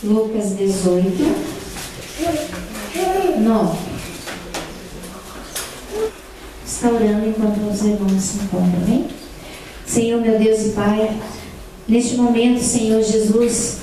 Lucas 18, 9. Está orando enquanto os irmãos se encontram, amém? Senhor, meu Deus e Pai, neste momento, Senhor Jesus,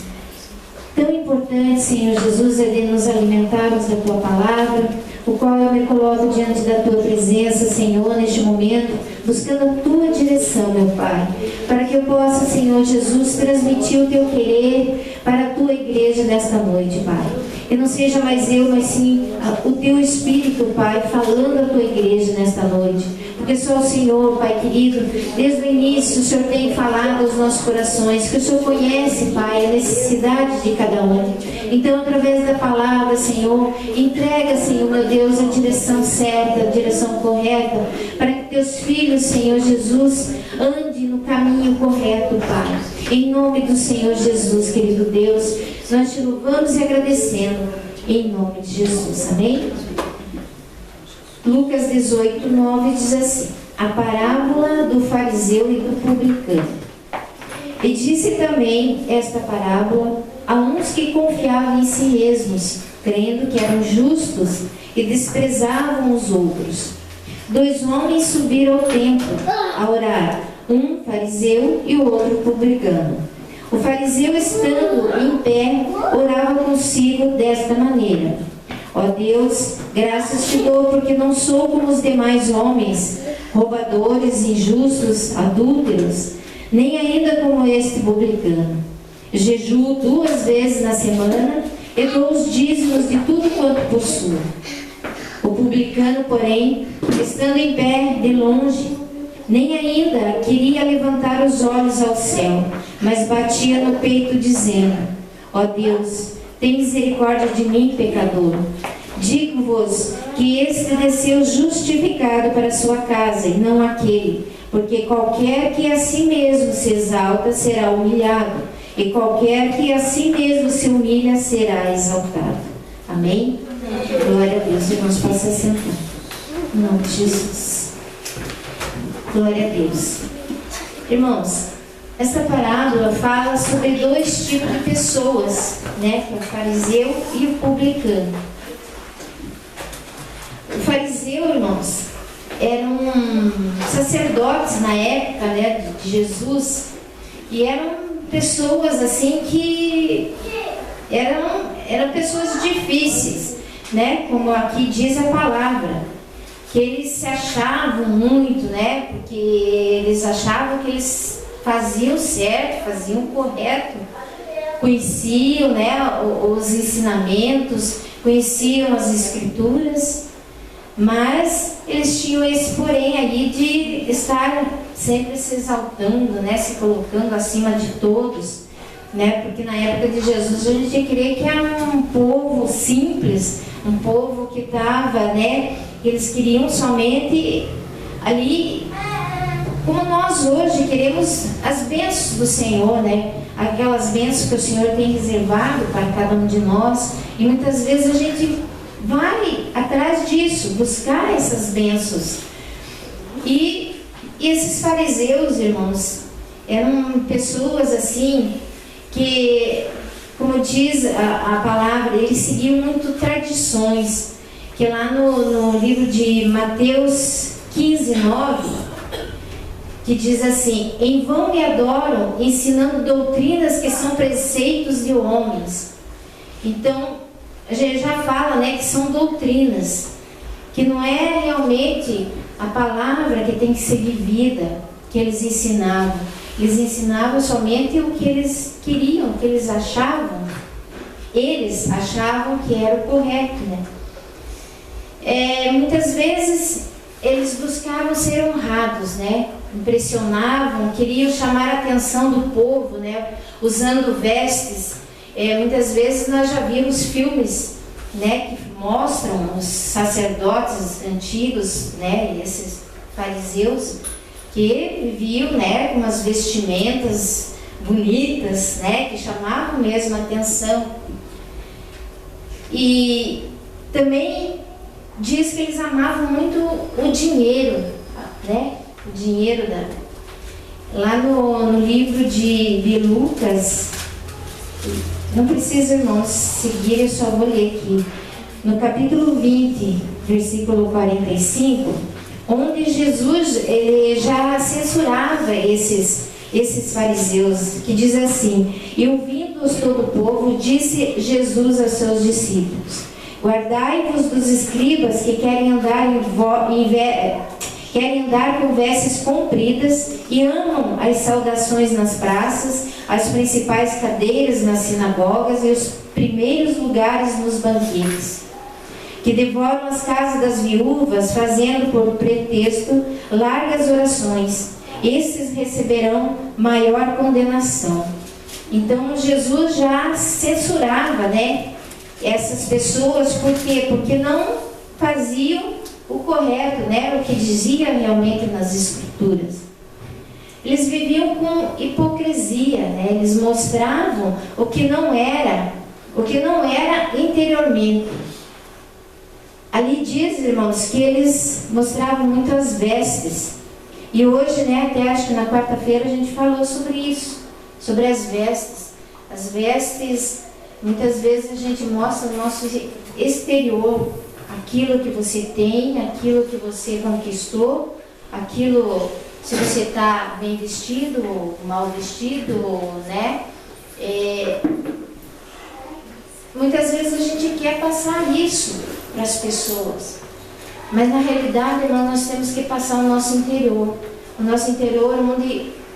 tão importante, Senhor Jesus, é de nos alimentarmos da Tua Palavra, o qual eu me coloco diante da Tua presença, Senhor, neste momento, buscando a Tua direção, meu Pai, para que eu possa, Senhor Jesus, transmitir o Teu querer para a Tua igreja nesta noite, Pai. Que não seja mais eu, mas sim o Teu Espírito, Pai, falando à Tua igreja nesta noite. Porque só o Senhor, Pai querido, desde o início o Senhor tem falado aos nossos corações, que o Senhor conhece, Pai, a necessidade de cada um. Então, através da palavra, Senhor, entrega, Senhor, meu Deus, a direção certa, a direção correta, para que Teus filhos, Senhor Jesus, andem no caminho correto, Pai. Em nome do Senhor Jesus, querido Deus, nós Te louvamos e agradecendo, em nome de Jesus, amém? Lucas 18, 9 diz assim: a parábola do fariseu e do publicano. E disse também esta parábola a uns que confiavam em si mesmos, crendo que eram justos e desprezavam os outros. 2 homens subiram ao templo a orar, um fariseu e o outro publicano. O fariseu, estando em pé, orava consigo desta maneira: ó Deus, graças Te dou, porque não sou como os demais homens, roubadores, injustos, adúlteros, nem ainda como este publicano. Jejuo 2 vezes na semana e dou os dízimos de tudo quanto possuo. O publicano, porém, estando em pé de longe, nem ainda queria levantar os olhos ao céu, mas batia no peito, dizendo: ó Deus, tem misericórdia de mim, pecador. Digo-vos que este desceu justificado para a sua casa, e não aquele, porque qualquer que a si mesmo se exalta será humilhado, e qualquer que a si mesmo se humilha será exaltado. Amém? Glória a Deus. Irmãos, possam sentar. Em nome de Jesus. Glória a Deus. Irmãos, essa parábola fala sobre 2 tipos de pessoas, né? O fariseu e o publicano. O fariseu, irmãos, eram sacerdotes na época, né, de Jesus, e eram pessoas assim que eram pessoas difíceis, né? Como aqui diz a palavra, que eles se achavam muito, né? Porque eles achavam que eles faziam certo, faziam correto, conheciam, né, os ensinamentos, conheciam as escrituras, mas eles tinham esse porém ali de estar sempre se exaltando, né, se colocando acima de todos, né? Porque na época de Jesus a gente crê que era um povo simples, um povo que estava, né, eles queriam somente ali, como nós hoje queremos as bênçãos do Senhor, né? Aquelas bênçãos que o Senhor tem reservado para cada um de nós, e muitas vezes a gente vai atrás disso, buscar essas bênçãos. E esses fariseus, irmãos, eram pessoas assim que, como diz a palavra, eles seguiam muito tradições, que lá no livro de Mateus 15, 9, que diz assim: em vão me adoram, ensinando doutrinas que são preceitos de homens. Então, a gente já fala, né, que são doutrinas, que não é realmente a palavra que tem que ser vivida, que eles ensinavam. Eles ensinavam somente o que eles queriam, o que eles achavam. Eles achavam que era o correto, né? Muitas vezes eles buscavam ser honrados, né? Impressionavam, queriam chamar a atenção do povo, né? Usando vestes. Muitas vezes nós já vimos filmes, né, que mostram os sacerdotes antigos, né, esses fariseus, que viviam, né, com umas vestimentas bonitas, né, que chamavam mesmo a atenção. E também diz que eles amavam muito o dinheiro, né, o dinheiro lá no livro de Lucas, Não precisa, irmãos, seguir, eu só vou ler aqui. No capítulo 20, versículo 45, onde Jesus ele já censurava esses fariseus, que diz assim: e ouvindo-os todo o povo, disse Jesus a seus discípulos: guardai-vos dos escribas que querem andar com vestes compridas e amam as saudações nas praças, as principais cadeiras nas sinagogas e os primeiros lugares nos banquetes, que devoram as casas das viúvas, fazendo por pretexto largas orações. Esses receberão maior condenação. Então Jesus já censurava, né, essas pessoas. Por quê? Porque não faziam o correto, né, o que dizia realmente nas Escrituras. Eles viviam com hipocrisia, né? Eles mostravam o que não era interiormente. Ali diz, irmãos, que eles mostravam muito as vestes. E hoje, né, até acho que na quarta-feira a gente falou sobre isso, sobre as vestes. As vestes, muitas vezes a gente mostra o nosso exterior, aquilo que você tem, aquilo que você conquistou, aquilo, se você está bem vestido ou mal vestido, né? Muitas vezes a gente quer passar isso para as pessoas. Mas na realidade, irmão, nós temos que passar o nosso interior. O nosso interior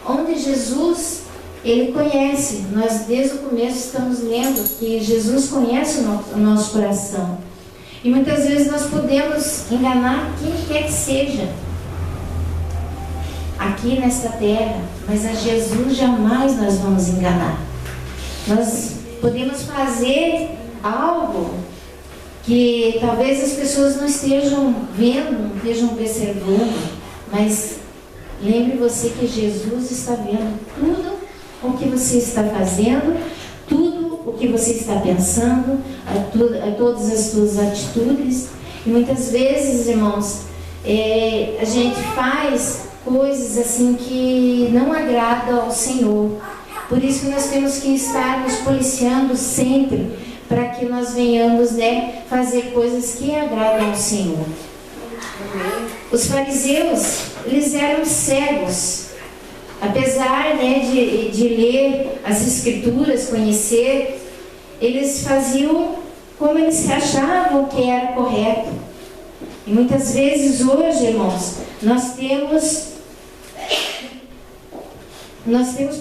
onde Jesus, Ele conhece. Nós desde o começo estamos lendo que Jesus conhece o nosso coração. E muitas vezes nós podemos enganar quem quer que seja aqui nesta terra, mas a Jesus jamais nós vamos enganar. Nós podemos fazer algo que talvez as pessoas não estejam vendo, não estejam observando, mas lembre você que Jesus está vendo tudo o que você está fazendo, tudo o que você está pensando, todas as suas atitudes. E muitas vezes, irmãos, a gente faz coisas assim que não agradam ao Senhor. Por isso que nós temos que estar nos policiando sempre, para que nós venhamos, né, fazer coisas que agradam ao Senhor. Os fariseus, eles eram cegos. Apesar, né, de ler as Escrituras, conhecer, eles faziam como eles achavam que era correto. E muitas vezes hoje, irmãos, nós temos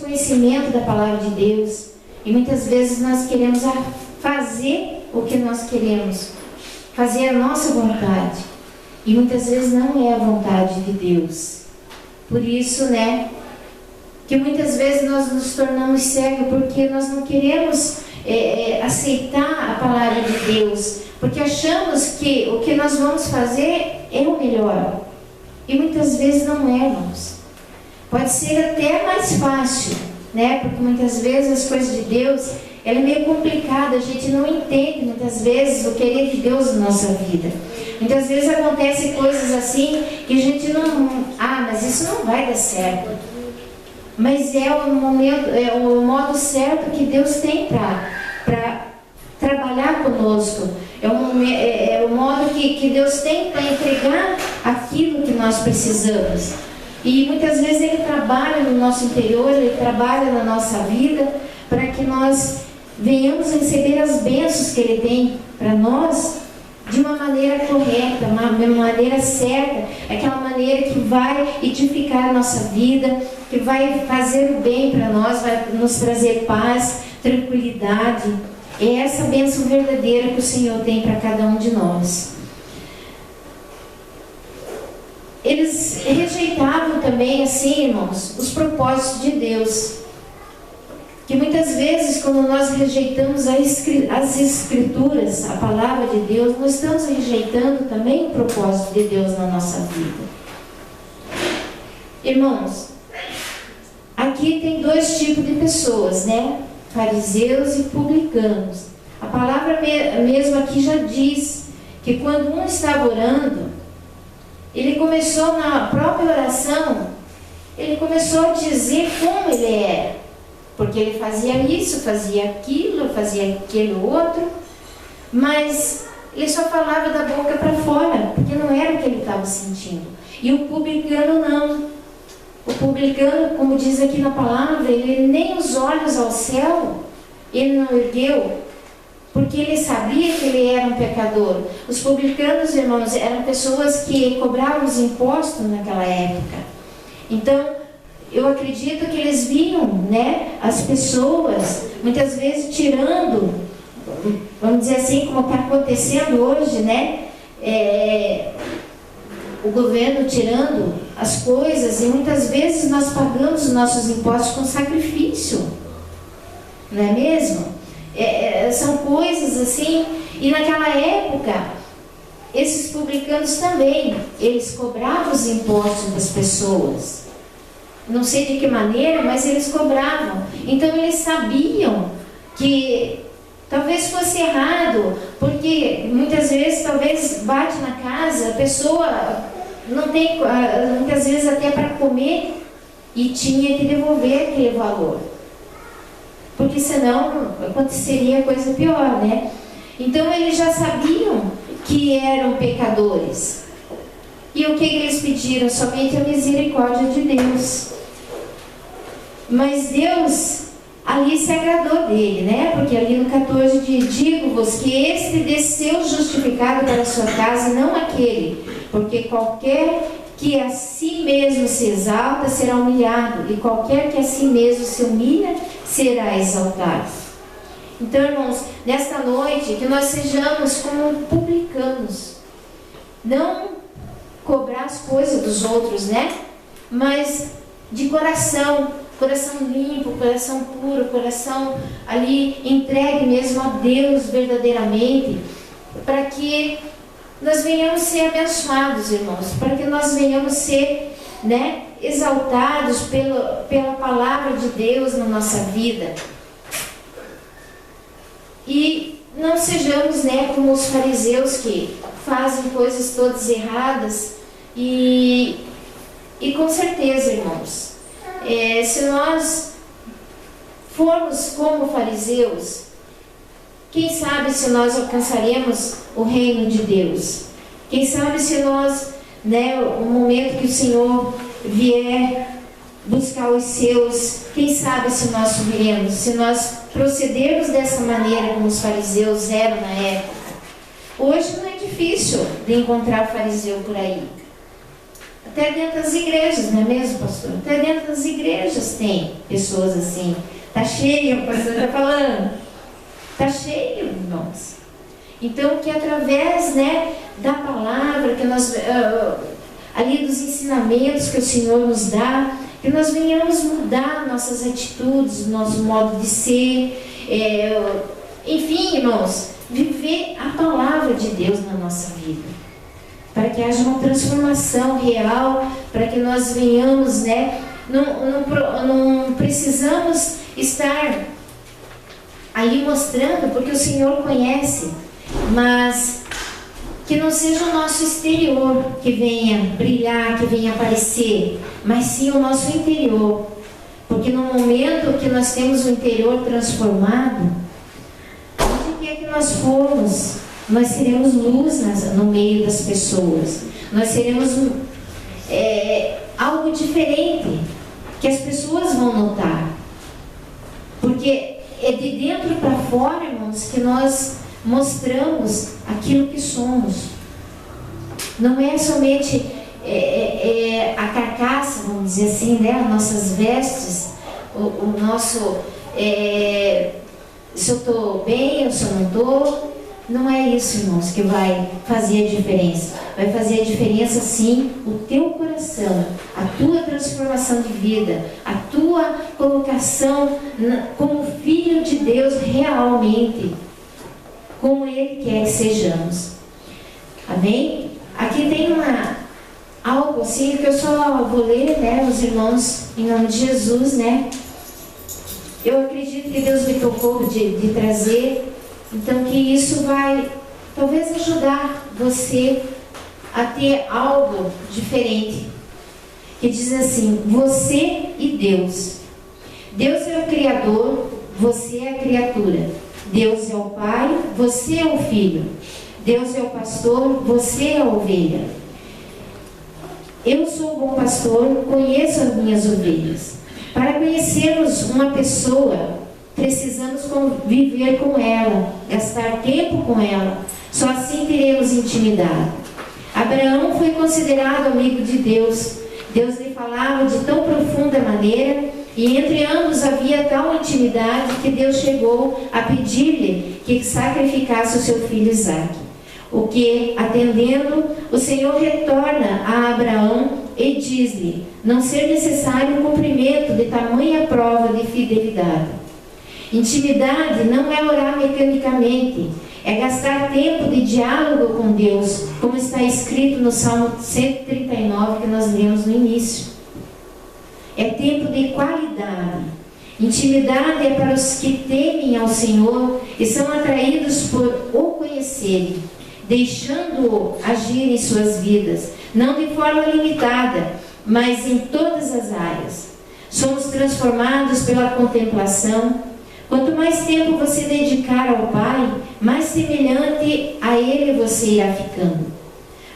conhecimento da palavra de Deus, e muitas vezes nós queremos fazer o que nós queremos, fazer a nossa vontade, e muitas vezes não é a vontade de Deus. Por isso, né, que muitas vezes nós nos tornamos cegos, porque nós não queremos aceitar a palavra de Deus, porque achamos que o que nós vamos fazer é o melhor, e muitas vezes não é, irmãos. Pode ser até mais fácil, né? Porque muitas vezes as coisas de Deus, ela é meio complicada, a gente não entende muitas vezes o querer de Deus na nossa vida. Muitas vezes acontecem coisas assim que a gente não... mas isso não vai dar certo. Mas é o momento, é o modo certo que Deus tem para trabalhar conosco. É o modo que Deus tem para entregar aquilo que nós precisamos. E muitas vezes Ele trabalha no nosso interior, Ele trabalha na nossa vida, para que nós venhamos receber as bênçãos que Ele tem para nós de uma maneira correta, uma maneira certa, aquela maneira que vai edificar a nossa vida, que vai fazer o bem para nós, vai nos trazer paz, tranquilidade. É essa bênção verdadeira que o Senhor tem para cada um de nós. Eles rejeitavam também, assim, irmãos, os propósitos de Deus. Que muitas vezes, quando nós rejeitamos as Escrituras, a palavra de Deus, nós estamos rejeitando também o propósito de Deus na nossa vida. Irmãos, aqui tem dois tipos de pessoas, né? Fariseus e publicanos. A palavra mesmo aqui já diz que quando um estava orando, ele começou na própria oração, ele começou a dizer como ele era. porque ele fazia isso, fazia aquilo, fazia aquele outro, mas ele só falava da boca para fora, porque não era o que ele estava sentindo. E o publicano não. O publicano, como diz aqui na palavra, ele nem os olhos ao céu, ele não ergueu, porque ele sabia que ele era um pecador. Os publicanos, irmãos, eram pessoas que cobravam os impostos naquela época. Então, eu acredito que eles viam, né, as pessoas, muitas vezes tirando, vamos dizer assim, como está acontecendo hoje, né, o governo tirando as coisas, e muitas vezes nós pagamos os nossos impostos com sacrifício, não é mesmo? São coisas assim, e naquela época, esses publicanos também, eles cobravam os impostos das pessoas. Não sei de que maneira, mas eles cobravam. Então eles sabiam que talvez fosse errado, porque muitas vezes, talvez bate na casa, a pessoa não tem, muitas vezes até para comer, e tinha que devolver aquele valor, porque senão aconteceria coisa pior, né? Então eles já sabiam que eram pecadores. E o que eles pediram? Somente a misericórdia de Deus. Mas Deus ali se agradou dele, né? Porque ali no 14 diz: digo-vos que este desceu justificado para a sua casa, e não aquele, porque qualquer que a si mesmo se exalta será humilhado, e qualquer que a si mesmo se humilha será exaltado. Então, irmãos, nesta noite, que nós sejamos como publicanos, não cobrar as coisas dos outros, né? Mas de coração limpo, coração puro, coração ali entregue mesmo a Deus verdadeiramente, para que nós venhamos ser abençoados, irmãos, para que nós venhamos ser, né, exaltados pela palavra de Deus na nossa vida. E não sejamos, né, como os fariseus que fazem coisas todas erradas. E com certeza, irmãos, se nós formos como fariseus, quem sabe se nós alcançaremos o reino de Deus? Quem sabe se nós, né, o momento que o Senhor vier buscar os seus, quem sabe se nós subiremos, se nós procedermos dessa maneira como os fariseus eram na época. Hoje não é difícil de encontrar fariseu por aí. Até dentro das igrejas, não é mesmo, pastor? Até dentro das igrejas tem pessoas assim. Está cheio, o pastor está falando. Está cheio, irmãos. Então, que através, né, da palavra, que nós, ali dos ensinamentos que o Senhor nos dá, que nós venhamos mudar nossas atitudes, nosso modo de ser, enfim, irmãos, viver a palavra de Deus na nossa vida, para que haja uma transformação real, para que nós venhamos, né, não precisamos estar aí mostrando, porque o Senhor conhece, mas que não seja o nosso exterior que venha brilhar, que venha aparecer, mas sim o nosso interior. Porque no momento que nós temos o interior transformado, onde quer que nós formos, nós seremos luz no meio das pessoas. Nós seremos algo diferente, que as pessoas vão notar. Porque é de dentro para fora, irmãos, que nós mostramos aquilo que somos. Não é somente a carcaça, vamos dizer assim, né? As nossas vestes, o nosso se eu estou bem ou se eu não estou. Não é isso, irmãos, que vai fazer a diferença. Vai fazer a diferença, sim, o teu coração, a tua transformação de vida, a tua colocação como filho de Deus realmente, como Ele quer que sejamos. Amém? Aqui tem algo assim que eu só vou ler, né, os irmãos, em nome de Jesus, né? Eu acredito que Deus me tocou de trazer. Então, que isso vai talvez ajudar você a ter algo diferente. Que diz assim: você e Deus. Deus é o Criador, você é a criatura. Deus é o Pai, você é o Filho. Deus é o pastor, você é a ovelha. Eu sou o bom pastor, conheço as minhas ovelhas. Para conhecermos uma pessoa, precisamos conviver com ela, gastar tempo com ela. Só assim teremos intimidade. Abraão foi considerado amigo de Deus. Deus lhe falava de tão profunda maneira, e entre ambos havia tal intimidade que Deus chegou a pedir-lhe que sacrificasse o seu filho Isaque. O que, atendendo, o Senhor retorna a Abraão e diz-lhe não ser necessário o cumprimento de tamanha prova de fidelidade. Intimidade não é orar mecanicamente, é gastar tempo de diálogo com Deus, como está escrito no Salmo 139 que nós lemos no início. É tempo de qualidade. Intimidade é para os que temem ao Senhor e são atraídos por o conhecerem, deixando-o agir em suas vidas, não de forma limitada, mas em todas as áreas. Somos transformados pela contemplação. Quanto mais tempo você dedicar ao Pai, mais semelhante a Ele você irá ficando.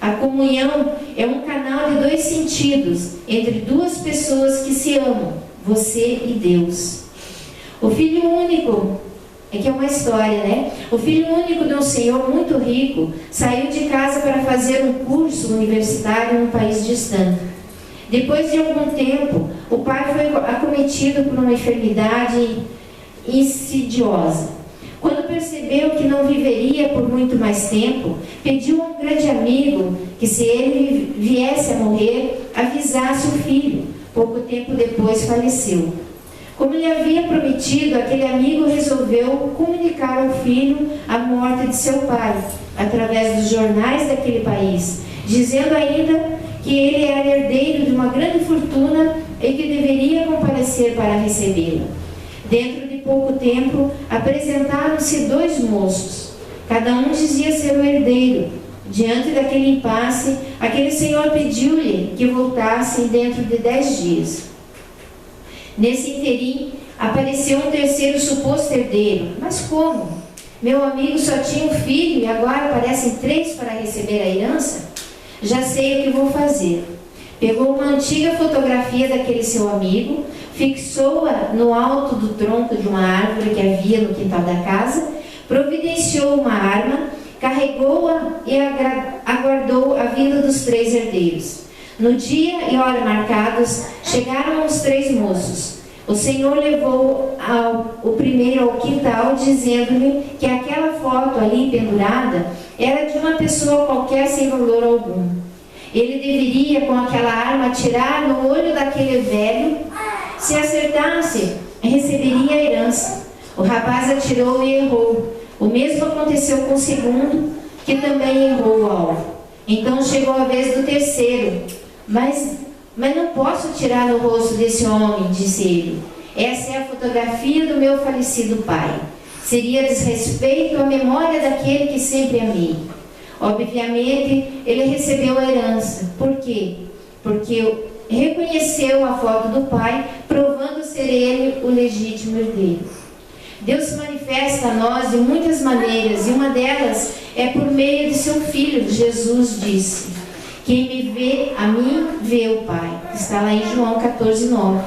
A comunhão é um canal de 2 sentidos entre 2 pessoas que se amam, você e Deus. O filho único, é que é uma história, né? O filho único de um senhor muito rico saiu de casa para fazer um curso universitário em um país distante. Depois de algum tempo, o pai foi acometido por uma enfermidade insidiosa. Quando percebeu que não viveria por muito mais tempo, pediu a um grande amigo que, se ele viesse a morrer, avisasse o filho. Pouco tempo depois faleceu. Como lhe havia prometido, aquele amigo resolveu comunicar ao filho a morte de seu pai, através dos jornais daquele país, dizendo ainda que ele era herdeiro de uma grande fortuna e que deveria comparecer para recebê-la. Dentro de pouco tempo, apresentaram-se 2 moços. Cada um dizia ser o herdeiro. Diante daquele impasse, aquele senhor pediu-lhe que voltassem dentro de 10 dias. Nesse interim, apareceu um terceiro suposto herdeiro. Mas como? Meu amigo só tinha um filho e agora aparecem 3 para receber a herança? Já sei o que vou fazer. Pegou uma antiga fotografia daquele seu amigo, fixou-a no alto do tronco de uma árvore que havia no quintal da casa, providenciou uma arma, carregou-a e aguardou a vinda dos 3 herdeiros. No dia e hora marcados, chegaram os 3 moços. O Senhor levou o primeiro ao quintal, dizendo-lhe que aquela foto ali pendurada era de uma pessoa qualquer sem valor algum. Ele deveria, com aquela arma, atirar no olho daquele velho. Se acertasse, receberia a herança. O rapaz atirou e errou. O mesmo aconteceu com o segundo, que também errou o alvo. Então chegou a vez do terceiro. Mas não posso atirar no rosto desse homem, disse ele. Essa é a fotografia do meu falecido pai. Seria desrespeito à memória daquele que sempre amei. Obviamente, ele recebeu a herança. Por quê? Porque reconheceu a foto do pai, provando ser ele o legítimo herdeiro. Deus se manifesta a nós de muitas maneiras, e uma delas é por meio de seu Filho. Jesus disse: quem me vê a mim, vê o Pai. Está lá em João 14:9.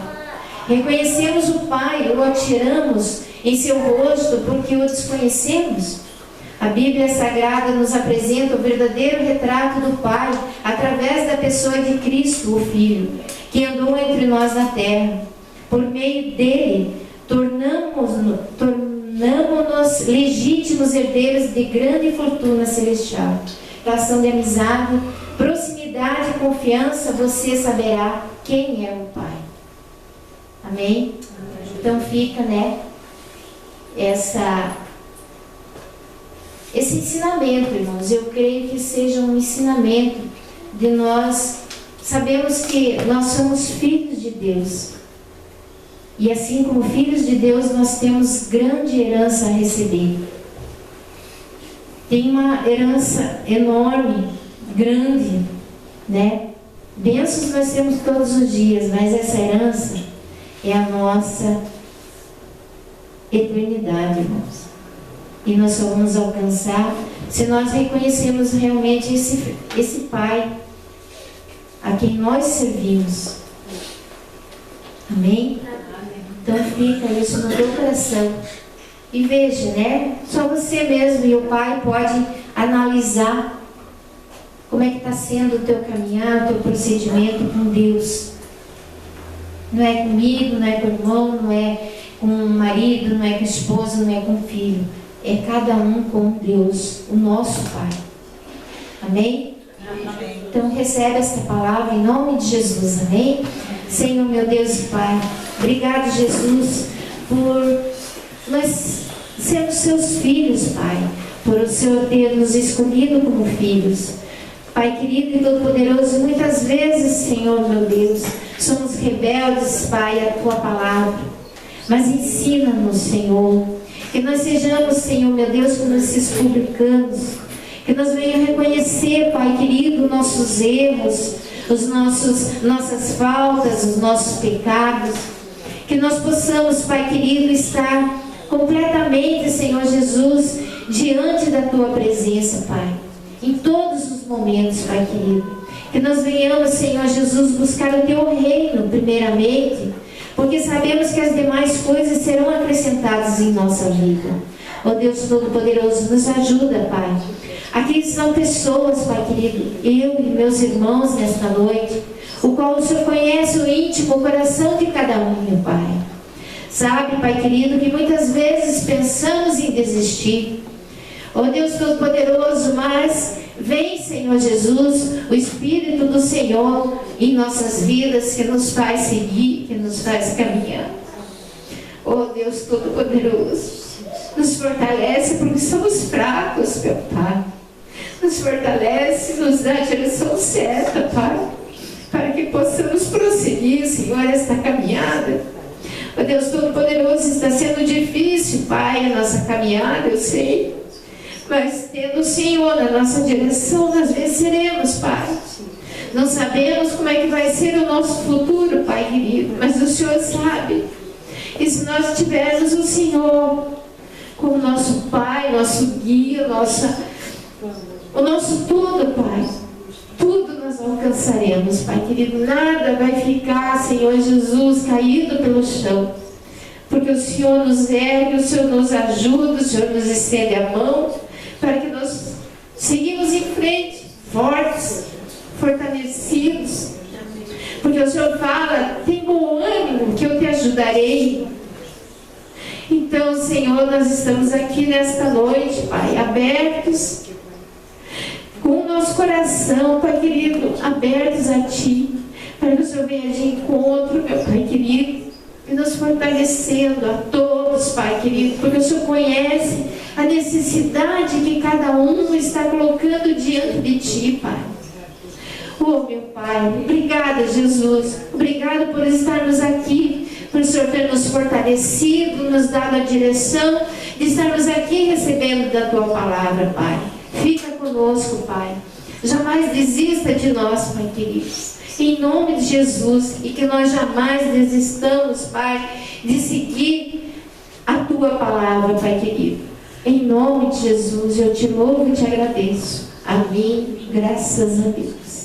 Reconhecemos o Pai ou atiramos em seu rosto porque o desconhecemos? A Bíblia Sagrada nos apresenta o verdadeiro retrato do Pai através da pessoa de Cristo, o Filho, que andou entre nós na terra. Por meio dele, tornamos-nos legítimos herdeiros de grande fortuna celestial. Relação de amizade, proximidade e confiança, você saberá quem é o Pai. Amém? Então fica, esse ensinamento, irmãos. Eu creio que seja um ensinamento de nós. Sabemos que nós somos filhos de Deus. E assim como filhos de Deus, nós temos grande herança a receber. Tem uma herança enorme, grande, Bênçãos nós temos todos os dias, mas essa herança é a nossa eternidade, irmãos. E nós só vamos alcançar se nós reconhecemos realmente esse Pai a quem nós servimos. Amém? Então fica isso no teu coração. E veja, né? Só você mesmo e o Pai pode analisar como é que está sendo o teu caminhar, o teu procedimento com Deus. Não é comigo, não é com o irmão, não é com o marido, não é com a esposa, não é com o filho. É cada um com Deus, o nosso Pai. Amém? Amém. Então recebe esta palavra em nome de Jesus. Amém? Senhor, meu Deus e Pai, obrigado, Jesus, por nós sermos seus filhos, Pai, por o Senhor ter nos escolhido como filhos. Pai querido e todo-poderoso, muitas vezes, Senhor, meu Deus, somos rebeldes, Pai, à Tua palavra. Mas ensina-nos, Senhor, que nós sejamos, Senhor, meu Deus, como esses publicanos, que nós venhamos reconhecer, Pai querido, nossos erros, nossas faltas, os nossos pecados, que nós possamos, Pai querido, estar completamente, Senhor Jesus, diante da Tua presença, Pai, em todos os momentos, Pai querido, que nós venhamos, Senhor Jesus, buscar o Teu reino, primeiramente, porque sabemos que as demais coisas serão acrescentadas em nossa vida. Ó Deus Todo-Poderoso, nos ajuda, Pai. Aqui são pessoas, Pai querido, eu e meus irmãos nesta noite, o qual o Senhor conhece o íntimo, o coração de cada um, meu Pai. Sabe, Pai querido, que muitas vezes pensamos em desistir. Ó Deus Todo-Poderoso, mas vem, Senhor Jesus, o Espírito do Senhor em nossas vidas, que nos faz seguir, que nos faz caminhar. Ó Deus Todo-Poderoso, nos fortalece porque somos fracos, meu Pai. Nos fortalece, nos dá a direção certa, Pai, para que possamos prosseguir, Senhor, esta caminhada. Ó Deus Todo-Poderoso, está sendo difícil, Pai, a nossa caminhada, eu sei. Mas tendo o Senhor na nossa direção, nós venceremos, Pai. Não sabemos como é que vai ser o nosso futuro, Pai querido, mas o Senhor sabe. E se nós tivermos o Senhor como nosso Pai, nosso guia, o nosso tudo, Pai, tudo nós alcançaremos, Pai querido. Nada vai ficar, Senhor Jesus, caído pelo chão, porque o Senhor nos ergue, o Senhor nos ajuda, o Senhor nos estende a mão, para que nós seguimos em frente, fortes, fortalecidos, porque o Senhor fala, tem bom ânimo, que eu te ajudarei. Então, Senhor, nós estamos aqui nesta noite, Pai, abertos, com o nosso coração, Pai querido, abertos a Ti, para que o Senhor venha de encontro, meu Pai querido, e nos fortalecendo a todos, Pai querido, porque o Senhor conhece a necessidade que cada um está colocando diante de Ti, Pai. Oh, meu Pai, obrigada, Jesus, obrigada por estarmos aqui, por o Senhor ter nos fortalecido, nos dado a direção de estarmos aqui recebendo da Tua palavra, Pai. Fica conosco, Pai. Jamais desista de nós, Pai querido. Em nome de Jesus, e que nós jamais desistamos, Pai, de seguir a Tua palavra, Pai querido. Em nome de Jesus, eu te louvo e te agradeço. Amém. Graças a Deus.